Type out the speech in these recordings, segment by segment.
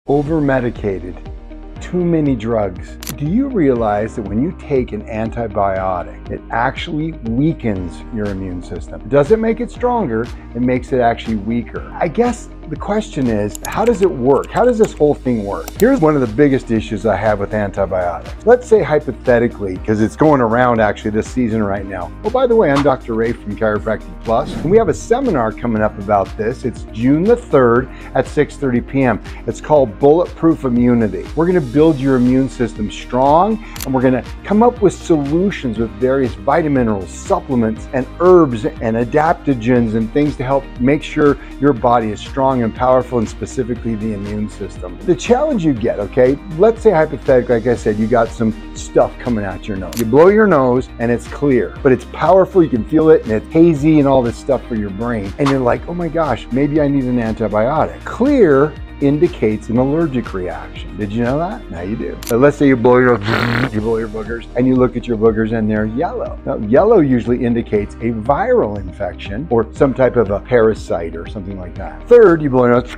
over-medicated, too many drugs. Do you realize that when you take an antibiotic, it actually weakens your immune system? It doesn't make it stronger, it makes it actually weaker. I guess the question is, how does it work? How does this whole thing work? Here's one of the biggest issues I have with antibiotics. Let's say hypothetically, because it's going around actually this season right now. Oh, by the way, I'm Dr. Ray from Chiropractic Plus, and we have a seminar coming up about this. It's June the 3rd at 6:30 p.m. It's called Bulletproof Immunity. We're gonna build your immune system strong, and we're gonna come up with solutions with various vitamin minerals, supplements, and herbs and adaptogens and things to help make sure your body is strong and powerful, and specifically the immune system. The challenge you get, okay, let's say hypothetically, like I said, you got some stuff coming out your nose. You blow your nose and it's clear, but it's powerful, you can feel it, and it's hazy and all this stuff for your brain. And you're like, oh my gosh, maybe I need an antibiotic. Clear indicates an allergic reaction. Did you know that? Now you do. So let's say you blow your boogers, and you look at your boogers and they're yellow. Now, yellow usually indicates a viral infection or some type of a parasite or something like that. Third, you blow your nose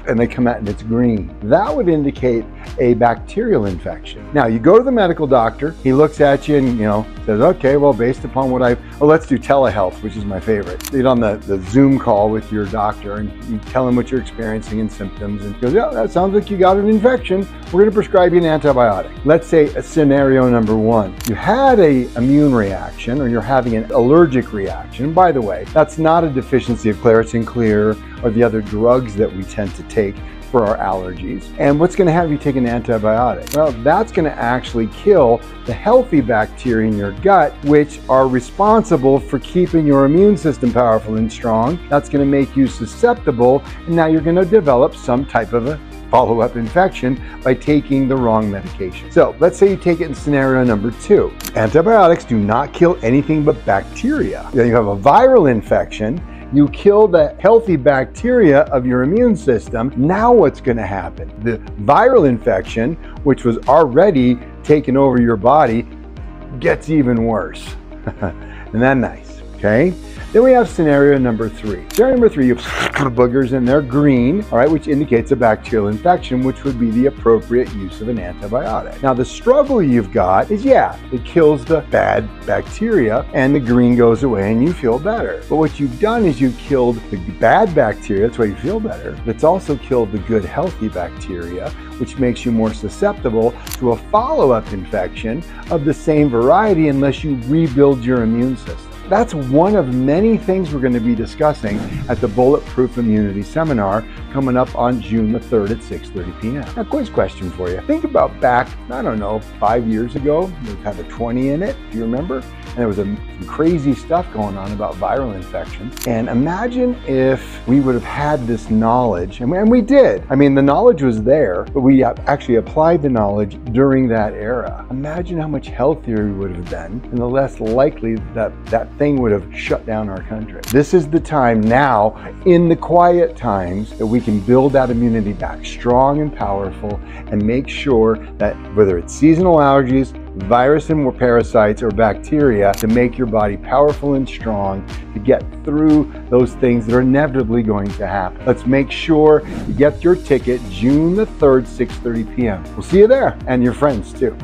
and they come out and it's green. That would indicate a bacterial infection. Now you go to the medical doctor, he looks at you and says, okay, well, based upon what let's do telehealth, which is my favorite. Get on the Zoom call with your doctor and you tell him what you're experiencing and symptoms, and he goes, yeah, that sounds like you got an infection. We're gonna prescribe you an antibiotic. Let's say a scenario number one, you had an immune reaction or you're having an allergic reaction. And by the way, that's not a deficiency of Claritin Clear or the other drugs that we tend to take for our allergies. And what's gonna have you take an antibiotic? Well, that's gonna actually kill the healthy bacteria in your gut, which are responsible for keeping your immune system powerful and strong. That's gonna make you susceptible, and now you're gonna develop some type of a follow-up infection by taking the wrong medication. So let's say you take it in scenario number two. Antibiotics do not kill anything but bacteria. You have a viral infection, you kill the healthy bacteria of your immune system. Now what's gonna happen? The viral infection, which was already taken over your body, gets even worse. Isn't that nice, okay? Then we have scenario number three. Scenario number three, you have boogers and they're green, all right, which indicates a bacterial infection, which would be the appropriate use of an antibiotic. Now the struggle you've got is, yeah, it kills the bad bacteria and the green goes away and you feel better. But what you've done is you've killed the bad bacteria, that's why you feel better, but it's also killed the good healthy bacteria, which makes you more susceptible to a follow-up infection of the same variety unless you rebuild your immune system. That's one of many things we're going to be discussing at the Bulletproof Immunity Seminar coming up on June the 3rd at 6:30 p.m. Now, quiz question for you. Think about back, I don't know, 5 years ago, it had a 20 in it, do you remember? And there was some crazy stuff going on about viral infections. And imagine if we would have had this knowledge, and we did. I mean, the knowledge was there, but we actually applied the knowledge during that era. Imagine how much healthier we would have been, and the less likely that thing would have shut down our country. This is the time now, in the quiet times, that we can build that immunity back strong and powerful and make sure that whether it's seasonal allergies, virus and parasites, or bacteria, to make your body powerful and strong to get through those things that are inevitably going to happen. Let's make sure you get your ticket June the 3rd, 6:30 p.m. We'll see you there, and your friends too.